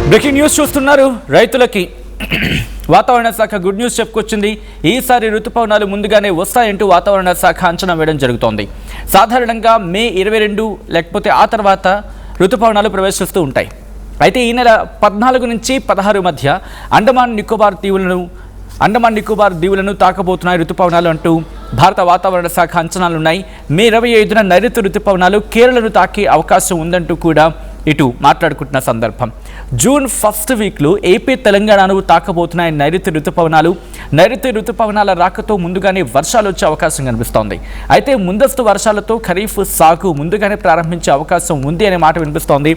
Breaking news చూస్తున్నారు. రైతులకి వాతావరణ శాఖ గుడ్ న్యూస్ చెప్పుకొచ్చింది. ఈసారి ఋతుపవనాలు ముందుగానే వస్తాయంటూ వాతావరణ శాఖ అంచనా వేయడం జరుగుతోంది. సాధారణంగా మే 22 లేకపోతే ఆ తర్వాత ఋతుపవనాలు ప్రవేశిస్తూ ఉంటాయి. అయితే ఈ నెల 14 నుంచి 16 మధ్య అండమాన్ నికోబార్ దీవులను తాకబోతున్నాయి ఋతుపవనాలు అంటూ భారత వాతావరణ శాఖ అంచనాలున్నాయి. మే 25న నైరుతి ఋతుపవనాలు కేరళను తాకే అవకాశం ఉందంటూ కూడా ఇటు మాట్లాడుకుంటున్న సందర్భం. జూన్ ఫస్ట్ వీక్లో ఏపీ తెలంగాణను తాకబోతున్నాయి నైరుతి ఋతుపవనాలు. నైరుతి ఋతుపవనాల రాకతో ముందుగానే వర్షాలు వచ్చే అవకాశం కనిపిస్తోంది. అయితే ముందస్తు వర్షాలతో ఖరీఫ్ సాగు ముందుగానే ప్రారంభించే అవకాశం ఉంది అనే మాట వినిపిస్తోంది.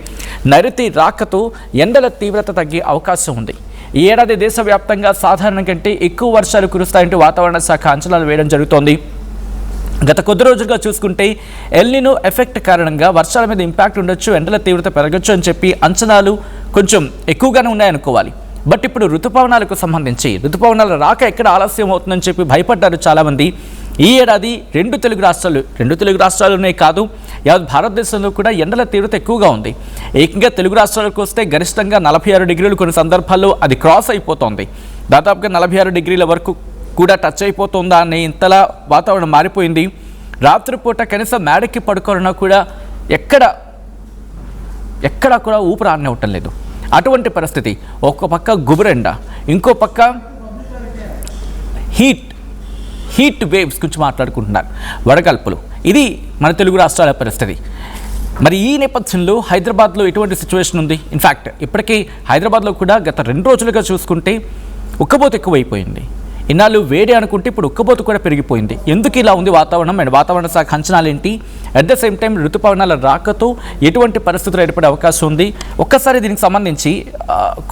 నైరుతి రాకతో ఎండల తీవ్రత తగ్గే అవకాశం ఉంది. ఈ ఏడాది దేశవ్యాప్తంగా సాధారణం కంటే ఎక్కువ వర్షాలు కురుస్తాయంటూ వాతావరణ శాఖ అంచనాలు వేయడం జరుగుతోంది. గత కొద్ది రోజులుగా చూసుకుంటే ఎల్నినో ఎఫెక్ట్ కారణంగా వర్షాల మీద ఇంపాక్ట్ ఉండొచ్చు, ఎండల తీవ్రత పెరగచ్చు అని చెప్పి అంచనాలు కొంచెం ఎక్కువగానే ఉన్నాయనుకోవాలి. బట్ ఇప్పుడు ఋతుపవనాలకు సంబంధించి ఋతుపవనాల రాక ఎక్కడ ఆలస్యం అవుతుందని చెప్పి భయపడ్డారు చాలామంది. ఈ ఏడాది రెండు తెలుగు రాష్ట్రాల్లోనే కాదు, యావత్ భారతదేశంలో కూడా ఎండల తీవ్రత ఎక్కువగా ఉంది. ఏకంగా తెలుగు రాష్ట్రాలకు వస్తే గరిష్టంగా 46 డిగ్రీలు కొన్ని సందర్భాల్లో అది క్రాస్ అయిపోతుంది. దాదాపుగా 46 డిగ్రీల వరకు కూడా టచ్ అయిపోతుందా అనే ఇంతలా వాతావరణం మారిపోయింది. రాత్రిపూట కనీసం మేడకి పడుకోవాలన్నా కూడా ఎక్కడా కూడా ఊపిరి ఆడనివ్వటం లేదు. అటువంటి పరిస్థితి. ఒక పక్క గుబురెండ, ఇంకో పక్క హీట్ వేవ్స్ గురించి మాట్లాడుకుంటున్నారు, వడగల్పులు. ఇది మన తెలుగు రాష్ట్రాల పరిస్థితి. మరి ఈ నేపథ్యంలో హైదరాబాద్లో ఎటువంటి సిచ్యువేషన్ ఉంది? ఇన్ఫ్యాక్ట్ ఇప్పటికీ హైదరాబాద్లో కూడా గత 2 రోజులుగా చూసుకుంటే ఉక్కబోత ఎక్కువైపోయింది. ఇన్నాళ్ళు వేడి అనుకుంటే ఇప్పుడు ఉక్కబోతు కూడా పెరిగిపోయింది. ఎందుకు ఇలా ఉంది వాతావరణం అండ్ వాతావరణ శాఖ అంచనాలు ఏంటి? అట్ ద సేమ్ టైం ఋతుపవనాల రాకతో ఎటువంటి పరిస్థితులు ఏర్పడే అవకాశం ఉంది? ఒక్కసారి దీనికి సంబంధించి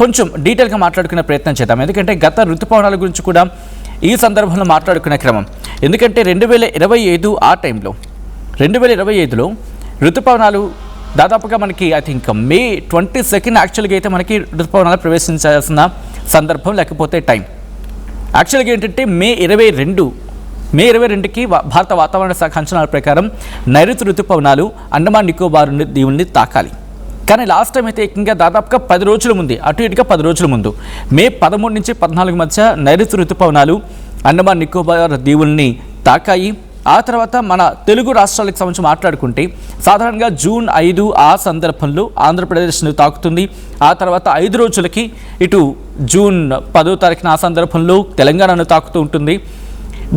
కొంచెం డీటెయిల్గా మాట్లాడుకునే ప్రయత్నం చేద్దాం. ఎందుకంటే గత ఋతుపవనాల గురించి కూడా ఈ సందర్భంలో మాట్లాడుకునే క్రమం. ఎందుకంటే 2025 ఆ టైంలో 2025లో ఋతుపవనాలు దాదాపుగా మనకి ఐ థింక్ మే 22 యాక్చువల్గా అయితే మనకి ఋతుపవనాలు ప్రవేశించాల్సిన సందర్భం, లేకపోతే టైం యాక్చువల్గా ఏంటంటే మే 22కి భారత వాతావరణ శాఖ అంచనాల ప్రకారం నైరుతి ఋతుపవనాలు అండమాన్ నికోబార్ దీవుల్ని తాకాలి. కానీ లాస్ట్ టైం అయితే ఏకంగా దాదాపుగా 10 రోజుల ముందు, అటు ఇటుగా 10 రోజుల ముందు మే 13 నుంచి 14 మధ్య నైరుతి ఋతుపవనాలు అండమాన్ నికోబార్ దీవుల్ని తాకాయి. ఆ తర్వాత మన తెలుగు రాష్ట్రాలకు సంబంధించి మాట్లాడుకుంటే సాధారణంగా జూన్ 5 ఆ సందర్భంలో ఆంధ్రప్రదేశ్ను తాకుతుంది. ఆ తర్వాత 5 రోజులకి ఇటు జూన్ 10వ తారీఖున ఆ సందర్భంలో తెలంగాణను తాకుతూ ఉంటుంది.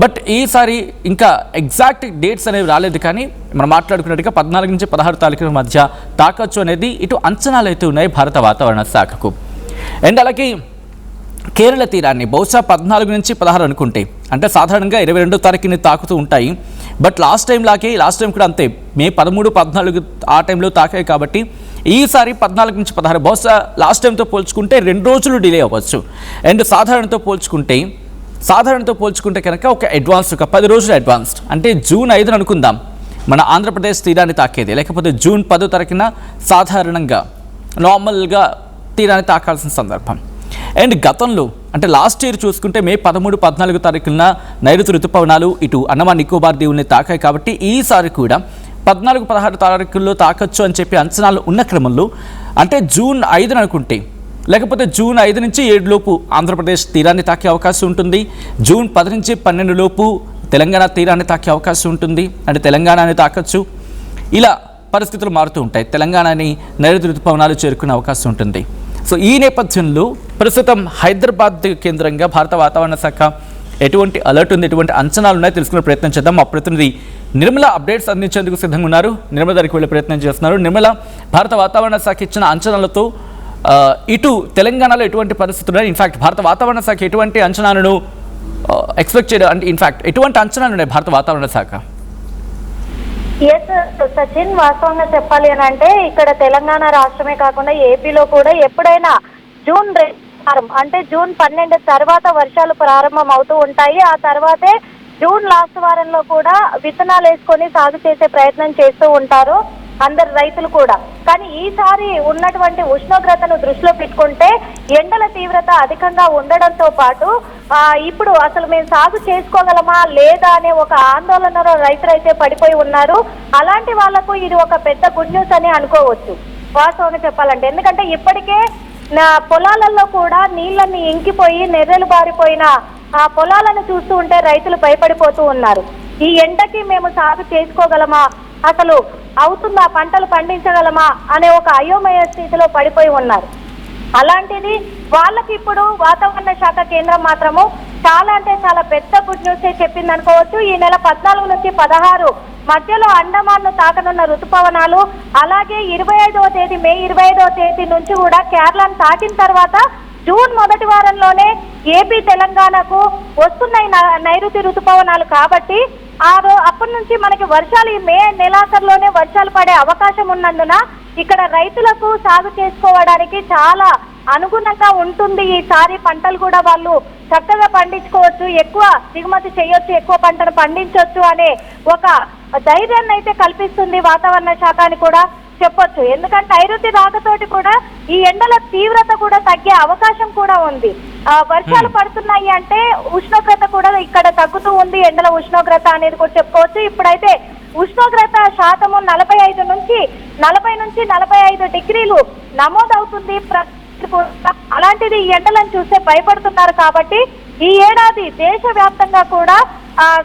బట్ ఈసారి ఇంకా ఎగ్జాక్ట్ డేట్స్ అనేవి రాలేదు. కానీ మనం మాట్లాడుకున్నట్టుగా 14 నుంచి 16 తారీఖుల మధ్య తాకచ్చు అనేది ఇటు అంచనాలు అయితే ఉన్నాయి భారత వాతావరణ శాఖకు. అండ్ అలాగే కేరళ తీరాన్ని బహుశా 14 నుంచి 16 అనుకుంటే, అంటే సాధారణంగా 22వ తారీఖుని తాకుతూ ఉంటాయి. బట్ లాస్ట్ టైం కూడా అంతే, మే 13, 14 ఆ టైంలో తాకాయి. కాబట్టి ఈసారి 14 నుంచి 16 బహుశా లాస్ట్ టైంతో పోల్చుకుంటే 2 రోజులు డిలే అవ్వచ్చు. అండ్ సాధారణతో పోల్చుకుంటే కనుక ఒక 10 రోజులు అడ్వాన్స్డ్, అంటే జూన్ 5 అనుకుందాం మన ఆంధ్రప్రదేశ్ తీరాన్ని తాకేది, లేకపోతే జూన్ 10వ తారీఖున సాధారణంగా నార్మల్గా తీరాన్ని తాకాల్సిన సందర్భం. అండ్ గతంలో అంటే లాస్ట్ ఇయర్ చూసుకుంటే మే 13, 14 తారీఖున నైరుతి ఋతుపవనాలు ఇటు అండమాన్ నికోబార్ దీవుల్ని తాకాయి. కాబట్టి ఈసారి కూడా 14, 16 తారీఖుల్లో తాకచ్చు అని చెప్పి అంచనాలు ఉన్న క్రమంలో, అంటే జూన్ 5 అనుకుంటే, లేకపోతే జూన్ 5 నుంచి 7 లోపు ఆంధ్రప్రదేశ్ తీరాన్ని తాకే అవకాశం ఉంటుంది. జూన్ 10 నుంచి 12 లోపు తెలంగాణ తీరాన్ని తాకే అవకాశం ఉంటుంది, అంటే తెలంగాణని తాకచ్చు. ఇలా పరిస్థితులు మారుతూ ఉంటాయి. తెలంగాణని నైరుతి ఋతుపవనాలు చేరుకునే అవకాశం ఉంటుంది. సో ఈ నేపథ్యంలో ప్రస్తుతం హైదరాబాద్ కేంద్రంగా భారత వాతావరణ శాఖ ఎటువంటి అలర్ట్ ఉంది, ఎటువంటి అంచనాలు ఉన్నాయో తెలుసుకునే ప్రయత్నం చేద్దాం. మా ప్రతినిధి నిర్మల అప్డేట్స్ అందించేందుకు సిద్ధంగా ఉన్నారు. నిర్మల దగ్గరికి వెళ్ళే ప్రయత్నం చేస్తున్నారు. నిర్మల, భారత వాతావరణ శాఖ ఇచ్చిన అంచనాలతో ఇటు తెలంగాణలో ఎటువంటి పరిస్థితులు ఉన్నాయి? ఇన్ఫాక్ట్ భారత వాతావరణ శాఖ ఎటువంటి అంచనాలను ఎక్స్పెక్ట్ చేయడం, అంటే ఇన్ఫాక్ట్ ఎటువంటి అంచనాలు ఉన్నాయి భారత వాతావరణ శాఖ? ఎస్ సచిన్, వాస్తవంగా చెప్పాలి అని అంటే ఇక్కడ తెలంగాణ రాష్ట్రమే కాకుండా ఏపీలో కూడా ఎప్పుడైనా జూన్ అంటే జూన్ 12 తర్వాత వర్షాలు ప్రారంభం అవుతూ ఉంటాయి. ఆ తర్వాతే జూన్ లాస్ట్ వారంలో కూడా విత్తనాలు వేసుకొని సాగు చేసే ప్రయత్నం చేస్తూ ఉంటారు అందరు రైతులు కూడా. కానీ ఈసారి ఉన్నటువంటి ఉష్ణోగ్రతను దృష్టిలో పెట్టుకుంటే ఎండల తీవ్రత అధికంగా ఉండడంతో పాటు ఇప్పుడు అసలు మేము సాగు చేసుకోగలమా లేదా అనే ఒక ఆందోళనలో రైతులైతే పడిపోయి ఉన్నారు. అలాంటి వాళ్లకు ఇది ఒక పెద్ద గుడ్ న్యూస్ అని అనుకోవచ్చు వాస్తవంగా చెప్పాలంటే. ఎందుకంటే ఇప్పటికే పొలాలలో కూడా నీళ్ళని ఇంకిపోయి నెర్రెలు బారిపోయిన ఆ పొలాలను చూస్తూ ఉంటే రైతులు భయపడిపోతూ ఉన్నారు. ఈ ఎండకి మేము సాగు చేసుకోగలమా, అసలు అవుతుందా, పంటలు పండించగలమా అనే ఒక అయోమయ స్థితిలో పడిపోయి ఉన్నారు. అలాంటిది వాళ్ళకి ఇప్పుడు వాతావరణ శాఖ కేంద్రం మాత్రము చాలా అంటే చాలా పెద్ద గుడ్ న్యూస్ చెప్పింది అనుకోవచ్చు. ఈ నెల 14 నుంచి 16 మధ్యలో అండమాన్ను తాకనున్న ఋతుపవనాలు, అలాగే 25వ తేదీ మే 25వ తేదీ నుంచి కూడా కేరళను తాకిన తర్వాత జూన్ మొదటి వారంలోనే ఏపీ తెలంగాణకు వస్తున్నాయి నైరుతి ఋతుపవనాలు. కాబట్టి అప్పటి నుంచి మనకి వర్షాలు ఈ మే నెలాఖరులోనే వర్షాలు పడే అవకాశం ఉన్నందున ఇక్కడ రైతులకు సాగు చేసుకోవడానికి చాలా అనుగుణంగా ఉంటుంది. ఈసారి పంటలు కూడా వాళ్ళు చక్కగా పండించుకోవచ్చు, ఎక్కువ దిగుమతి చేయొచ్చు, ఎక్కువ పంటను పండించవచ్చు అనే ఒక ధైర్యాన్ని అయితే కల్పిస్తుంది వాతావరణ శాఖ అని కూడా చెప్పొచ్చు. ఎందుకంటే నైరుతి రాకతోటి కూడా ఈ ఎండల తీవ్రత కూడా తగ్గే అవకాశం కూడా ఉంది. వర్షాలు పడుతున్నాయి అంటే ఉష్ణోగ్రత కూడా ఇక్కడ తగ్గుతూ ఉంది, ఎండల ఉష్ణోగ్రత అనేది కూడా చెప్పుకోవచ్చు. ఇప్పుడైతే ఉష్ణోగ్రత శాతము 40 నుంచి 45 డిగ్రీలు నమోదవుతుంది. అలాంటిది ఈ ఎండలను చూస్తే భయపడుతున్నారు. కాబట్టి ఈ ఏడాది దేశవ్యాప్తంగా కూడా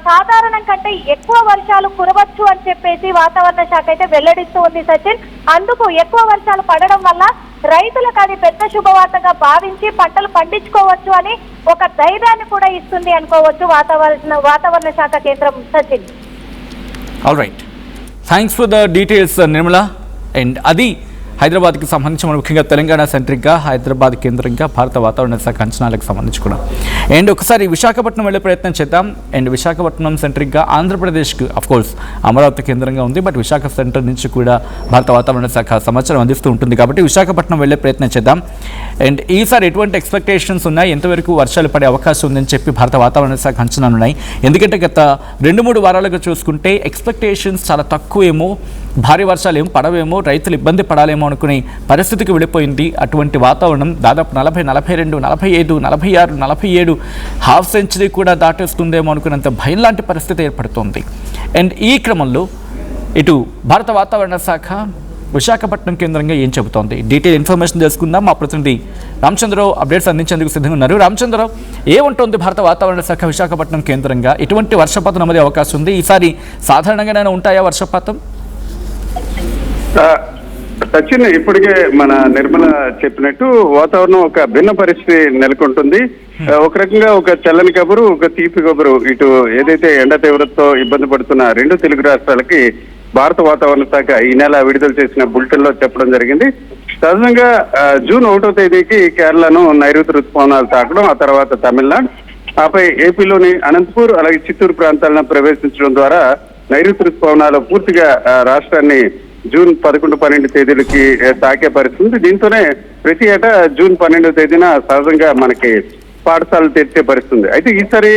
సాధారణం కంటే ఎక్కువ వర్షాలు కురవచ్చు అని చెప్పేసి వాతావరణ శాఖ అయితే వెల్లడిస్తూ ఉంది సచిన్. అందుకు ఎక్కువ వర్షాలు పడడం వల్ల రైతులకు అది పెద్ద శుభవార్తగా భావించి పంటలు పండించుకోవచ్చు అని ఒక ధైర్యాన్ని కూడా ఇస్తుంది అనుకోవచ్చు వాతావరణ శాఖ కేంద్రం Sachin. All right, thanks for the details Nirmala. And అది హైదరాబాద్కి సంబంధించి మనం ముఖ్యంగా తెలంగాణ సెంట్రిక్గా హైదరాబాద్ కేంద్రంగా భారత వాతావరణ శాఖ అంచనాలకు సంబంధించి కూడా. అండ్ ఒకసారి విశాఖపట్నం వెళ్ళే ప్రయత్నం చేద్దాం. అండ్ విశాఖపట్నం సెంట్రిక్గా ఆంధ్రప్రదేశ్కి అఫ్కోర్స్ అమరావతి కేంద్రంగా ఉంది, బట్ విశాఖ సెంటర్ నుంచి కూడా భారత వాతావరణ శాఖ సమాచారం అందిస్తూ ఉంటుంది. కాబట్టి విశాఖపట్నం వెళ్ళే ప్రయత్నం చేద్దాం. అండ్ ఈసారి ఎటువంటి ఎక్స్పెక్టేషన్స్ ఉన్నాయి, ఎంతవరకు వర్షాలు పడే అవకాశం ఉందని చెప్పి భారత వాతావరణ శాఖ అంచనాలు ఉన్నాయి? ఎందుకంటే గత 2-3 వారాలుగా చూసుకుంటే ఎక్స్పెక్టేషన్స్ చాలా తక్కువేమో, భారీ వర్షాలు ఏమో పడవేమో, రైతులు ఇబ్బంది పడాలేమో అనుకునే పరిస్థితికి వెళ్ళిపోయింది. అటువంటి వాతావరణం దాదాపు 40, 42, 45, 46, 47 హాఫ్ సెంచరీ కూడా దాటేస్తుందేమో అనుకున్నంత భయం లాంటి పరిస్థితి ఏర్పడుతుంది. అండ్ ఈ క్రమంలో ఇటు భారత వాతావరణ శాఖ విశాఖపట్నం కేంద్రంగా ఏం చెబుతోంది, డీటెయిల్ ఇన్ఫర్మేషన్ తెలుసుకుందాం. మా ప్రతినిధి రామచంద్రరావు అప్డేట్స్ అందించేందుకు సిద్ధంగా ఉన్నారు. రామచంద్రరావు, ఏముంటుంది భారత వాతావరణ శాఖ విశాఖపట్నం కేంద్రంగా? ఎటువంటి వర్షపాతం నమోదే అవకాశం ఉంది? ఈసారి సాధారణంగానే ఉంటాయా వర్షపాతం? సచిన్, ఇప్పటికే మన నిర్మల చెప్పినట్టు వాతావరణం ఒక భిన్న పరిస్థితి నెలకొంటుంది. ఒక రకంగా ఒక చల్లని కబురు, ఒక తీపి కబురు. ఇటు ఏదైతే ఎండ తీవ్రతతో ఇబ్బంది పడుతున్న 2 తెలుగు రాష్ట్రాలకి భారత వాతావరణ శాఖ ఈ నెల విడుదల చేసిన బులెటిన్ లో చెప్పడం జరిగింది. సహజంగా జూన్ 1వ తేదీకి కేరళను నైరుతి ఋతుపవనాలు తాకడం, ఆ తర్వాత తమిళనాడు, ఆపై ఏపీలోని అనంతపూర్ అలాగే చిత్తూరు ప్రాంతాలను ప్రవేశించడం ద్వారా నైరుతి ఋతుపవనాలు పూర్తిగా రాష్ట్రాన్ని జూన్ 11, 12 తేదీలకి తాకే పరిస్థితి. దీంతోనే ప్రతి ఏటా జూన్ 12వ తేదీన సహజంగా మనకి పాఠశాలలు తెరిచే పరిస్థితి. అయితే ఈసారి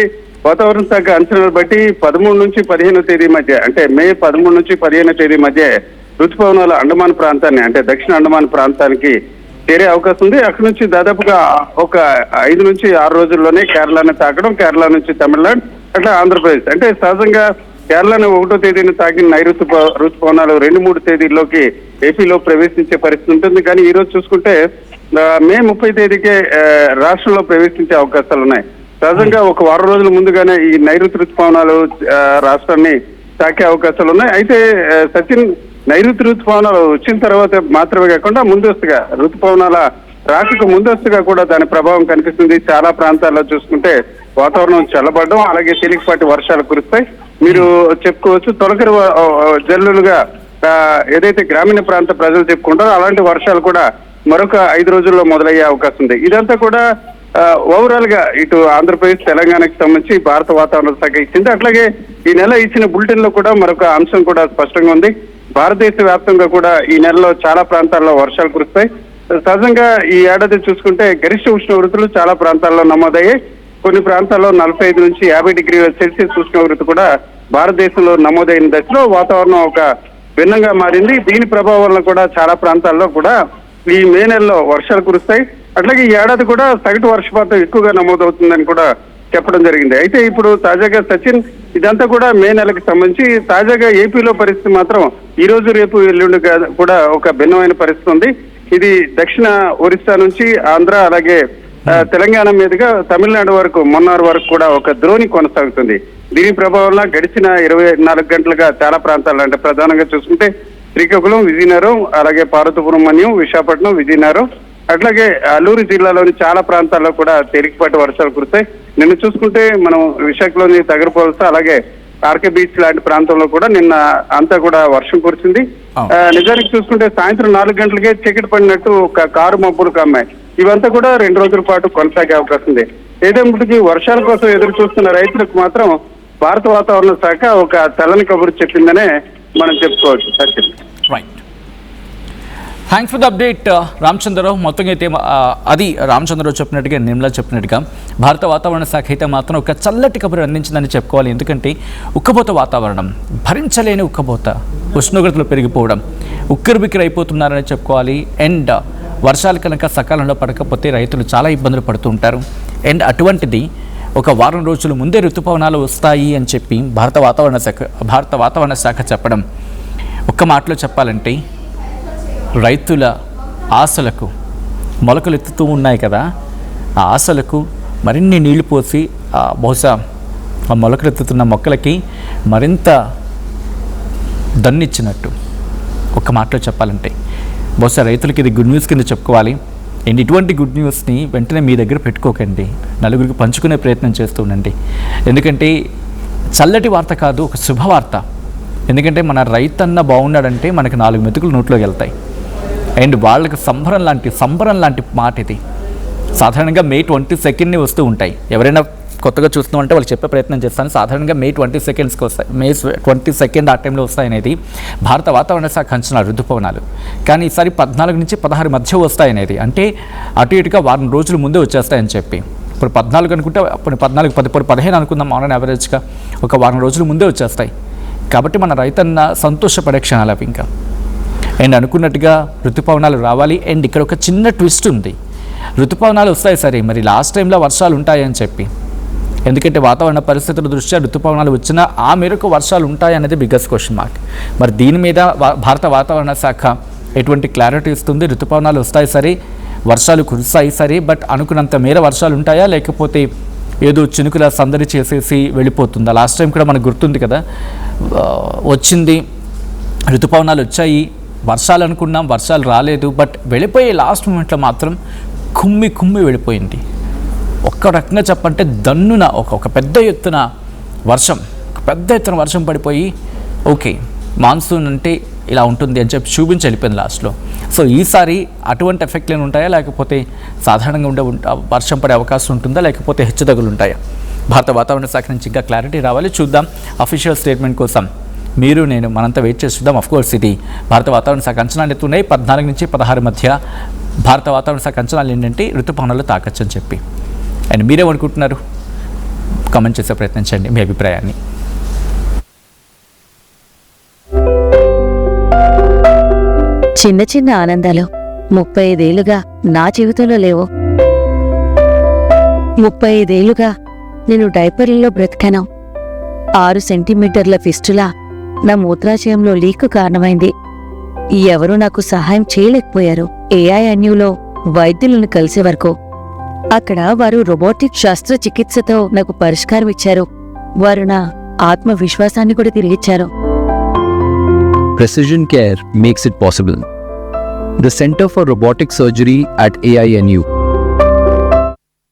వాతావరణ శాఖ అంచనాలు బట్టి 13 నుంచి 15వ తేదీ మధ్య, అంటే మే 13 నుంచి 15వ తేదీ మధ్య ఋతుపవనాలు అండమాన్ ప్రాంతాన్ని, అంటే దక్షిణ అండమాన్ ప్రాంతానికి చేరే అవకాశం ఉంది. అక్కడి నుంచి దాదాపుగా ఒక 5 నుంచి 6 రోజుల్లోనే కేరళని తాకడం, కేరళ నుంచి తమిళనాడు, అట్లా ఆంధ్రప్రదేశ్. అంటే సహజంగా కేరళను 1వ తేదీని తాకిన నైరుతి ఋతుపవనాలు 2-3 తేదీల్లోకి ఏపీలో ప్రవేశించే పరిస్థితి ఉంటుంది. కానీ ఈ రోజు చూసుకుంటే మే 30 తేదీకే రాష్ట్రంలో ప్రవేశించే అవకాశాలు ఉన్నాయి. సహజంగా ఒక వారం రోజుల ముందుగానే ఈ నైరుతి ఋతుపవనాలు రాష్ట్రాన్ని తాకే అవకాశాలు ఉన్నాయి. అయితే సచిన్, నైరుతి ఋతుపవనాలు వచ్చిన తర్వాత మాత్రమే కాకుండా ముందస్తుగా ఋతుపవనాల రాకకు ముందస్తుగా కూడా దాని ప్రభావం కనిపిస్తుంది. చాలా ప్రాంతాల్లో చూసుకుంటే వాతావరణం చల్లబడడం, అలాగే తేలికపాటి వర్షాలు కురుస్తాయి. మీరు చెప్పుకోవచ్చు తొలకరి జల్లులుగా ఏదైతే గ్రామీణ ప్రాంత ప్రజలు చెప్పుకుంటారో అలాంటి వర్షాలు కూడా మరొక 5 రోజుల్లో మొదలయ్యే అవకాశం ఉంది. ఇదంతా కూడా ఓవరాల్ గా ఇటు ఆంధ్రప్రదేశ్, తెలంగాణకి సంబంధించి భారత వాతావరణ శాఖ ఇచ్చింది. అట్లాగే ఈ నెల ఇచ్చిన బులెటిన్ లో కూడా మరొక అంశం కూడా స్పష్టంగా ఉంది. భారతదేశ వ్యాప్తంగా కూడా ఈ నెలలో చాలా ప్రాంతాల్లో వర్షాలు కురుస్తాయి. సహజంగా ఈ ఏడాది చూసుకుంటే గరిష్ట ఉష్ణోగ్రతలు చాలా ప్రాంతాల్లో నమోదయ్యాయి. కొన్ని ప్రాంతాల్లో 45 నుంచి 50 డిగ్రీల సెల్సియస్ ఉష్ణోగ్రత కూడా భారతదేశంలో నమోదైన దశలో వాతావరణం ఒక భిన్నంగా మారింది. దీని ప్రభావం వల్ల కూడా చాలా ప్రాంతాల్లో కూడా ఈ మే నెలలో వర్షాలు కురుస్తాయి. అట్లాగే ఈ ఏడాది కూడా సగటు వర్షపాతం ఎక్కువగా నమోదవుతుందని కూడా చెప్పడం జరిగింది. అయితే ఇప్పుడు తాజాగా సచిన్, ఇదంతా కూడా మే నెలకు సంబంధించి తాజాగా ఏపీలో పరిస్థితి మాత్రం ఈ రోజు రేపు ఎల్లుండి కూడా ఒక భిన్నమైన పరిస్థితి ఉంది. ఇది దక్షిణ ఒరిస్సా నుంచి ఆంధ్ర అలాగే తెలంగాణ మీదుగా తమిళనాడు వరకు మొన్నార్ వరకు కూడా ఒక ద్రోణి కొనసాగుతుంది. దీని ప్రభావంలో గడిచిన 24 గంటలుగా చాలా ప్రాంతాలు, అంటే ప్రధానంగా చూసుకుంటే శ్రీకాకుళం, విజయనగరం, అలాగే పార్వతీపురం మన్యం, విశాఖపట్నం, విజయనగరం, అట్లాగే అల్లూరు జిల్లాలోని చాలా ప్రాంతాల్లో కూడా తేలికపాటి వర్షాలు కురుస్తాయి. నిన్న చూసుకుంటే మనం విశాఖలోని తగరపోల్స అలాగే ఆర్కే బీచ్ లాంటి ప్రాంతంలో కూడా నిన్న అంతా కూడా వర్షం కురిసింది. నిజానికి చూసుకుంటే సాయంత్రం 4 గంటలకే చీకటి పడినట్టు ఒక కారు మబ్బులు కమ్మాయి. ఇవంతా కూడా 2 రోజుల పాటు కొనసాగే అవకాశం ఉంది. ఏదేమిటికి వర్షాల కోసం ఎదురు చూస్తున్న రైతులకు మాత్రం భారత వాతావరణ శాఖ ఒక తెల్లని కబురు చెప్పిందనే మనం చెప్పుకోవచ్చు. సత్యం. Right, thanks for the update Ramachandra Rao. మొత్తంగా అయితే అది రామచంద్రరావు చెప్పినట్టుగా, నిర్మలా చెప్పినట్టుగా భారత వాతావరణ శాఖ అయితే మాత్రం ఒక చల్లటి కబురు అందించిందని చెప్పుకోవాలి. ఎందుకంటే ఉక్కబోత వాతావరణం, భరించలేని ఉక్కబోత, ఉష్ణోగ్రతలు పెరిగిపోవడం, ఉక్కిరిబిక్కిరి అయిపోతున్నారని చెప్పుకోవాలి. అండ్ వర్షాలు కనుక సకాలంలో పడకపోతే రైతులు చాలా ఇబ్బందులు పడుతూ ఉంటారు. అండ్ అటువంటిది ఒక వారం రోజుల ముందే ఋతుపవనాలు వస్తాయి అని చెప్పి భారత వాతావరణ శాఖ చెప్పడం, ఒక్క మాటలో చెప్పాలంటే రైతుల ఆశలకు మొలకలు ఎత్తుతూ ఉన్నాయి కదా, ఆ ఆశలకు మరిన్ని నీళ్లు పోసి బహుశా ఆ మొలకలు ఎత్తుతున్న మొక్కలకి మరింత దన్నిచ్చినట్టు ఒక్క మాటలో చెప్పాలంటే బహుశా రైతులకి ఇది గుడ్ న్యూస్ కింద చెప్పుకోవాలి. అండ్ ఇటువంటి గుడ్ న్యూస్ని వెంటనే మీ దగ్గర పెట్టుకోకండి, నలుగురికి పంచుకునే ప్రయత్నం చేస్తూ ఉండండి. ఎందుకంటే చల్లటి వార్త కాదు, ఒక శుభవార్త. ఎందుకంటే మన రైతన్న బాగున్నాడంటే మనకి 4 మెతుకులు నోట్లోకి వెళ్తాయి. అండ్ వాళ్ళకి సంబరం లాంటి మాట ఇది. సాధారణంగా May 22 వస్తూ ఉంటాయి. ఎవరైనా కొత్తగా చూస్తున్నామంటే వాళ్ళు చెప్పే ప్రయత్నం చేస్తాను. సాధారణంగా May 22కి వస్తాయి. May 22 ఆ టైంలో వస్తాయనేది భారత వాతావరణ శాఖ అంచనా ఋతుపవనాలు. కానీ ఈసారి 14 నుంచి 16 మధ్య వస్తాయనేది, అంటే అటు ఇటుగా వారం రోజుల ముందే వచ్చేస్తాయని చెప్పి. ఇప్పుడు 14 అనుకుంటే అప్పుడు 14, 10, 15 అనుకుందాం ఆన్ యావరేజ్గా. ఒక వారం రోజుల ముందే వచ్చేస్తాయి. కాబట్టి మన రైతన్న సంతోషపడే క్షణాలు అవి ఇంకా. అండ్ అనుకున్నట్టుగా ఋతుపవనాలు రావాలి. అండ్ ఇక్కడ ఒక చిన్న ట్విస్ట్ ఉంది. ఋతుపవనాలు వస్తాయి సరే, మరి లాస్ట్ టైంలో వర్షాలు ఉంటాయని చెప్పి, ఎందుకంటే వాతావరణ పరిస్థితుల దృష్ట్యా ఋతుపవనాలు వచ్చినా ఆ మేరకు వర్షాలు ఉంటాయనేది బిగ్గెస్ట్ క్వశ్చన్ మార్క్. మరి దీని మీద భారత వాతావరణ శాఖ ఎటువంటి క్లారిటీ ఇస్తుంది? ఋతుపవనాలు వస్తాయి సరే, వర్షాలు కురుస్తాయి సరే, బట్ అనుకున్నంత మేర వర్షాలు ఉంటాయా, లేకపోతే ఏదో చినుకుల సందడి చేసేసి వెళ్ళిపోతుందా? లాస్ట్ టైం కూడా మనకు గుర్తుంది కదా, వచ్చింది ఋతుపవనాలు వచ్చాయి, వర్షాలు అనుకున్నాం, వర్షాలు రాలేదు, బట్ వెళ్ళిపోయే లాస్ట్ మూమెంట్లో మాత్రం కుమ్మి వెళ్ళిపోయింది. ఒక్క రకంగా చెప్పంటే దన్నున ఒక పెద్ద ఎత్తున వర్షం పడిపోయి ఓకే మాన్సూన్ అంటే ఇలా ఉంటుంది అని చెప్పి చూపించి వెళ్ళిపోయింది లాస్ట్లో. సో ఈసారి అటువంటి ఎఫెక్ట్లు ఏమి ఉంటాయా, లేకపోతే సాధారణంగా వర్షం పడే అవకాశం ఉంటుందా, లేకపోతే హెచ్చుతగులు ఉంటాయా? భారత వాతావరణ శాఖ నుంచి ఇంకా క్లారిటీ రావాలి, చూద్దాం. అఫీషియల్ స్టేట్మెంట్ కోసం మీరు నేను మనంతా వెయిట్ చేసి చూద్దాం. అఫ్కోర్స్ ఇది భారత వాతావరణ శాఖ అంచనాలు ఎత్తున్నాయి. 14 నుంచి 16 మధ్య భారత వాతావరణ శాఖ అంచనాలు ఏంటంటే ఋతుపవనాలు తాకొచ్చు అని చెప్పి. అండ్ మీరేమనుకుంటున్నారు? కామెంట్ చేసే ప్రయత్నం చేయండి మీ అభిప్రాయాన్ని. చిన్న చిన్న ఆనందాలు 35 ఏళ్లుగా నా జీవితంలో లేవు. 35 ఏళ్లుగా నేను డైపర్లలో బ్రతికాను. 6 సెంటీమీటర్ల ఫిస్టులా నా మూత్రాశయంలో లీకు కారణమైంది. ఎవరూ నాకు సహాయం చేయలేకపోయారు. AINUలో వైద్యులను కలిసే వరకు. అక్కడ వారు రోబోటిక్ శస్త్రచికిత్సతో నాకు పరిష్కారం ఇచ్చారు. వారు నా ఆత్మవిశ్వాసాన్ని కూడా తిరిగిచ్చారు. Precision care makes it possible. The Center for Robotic Surgery at AINU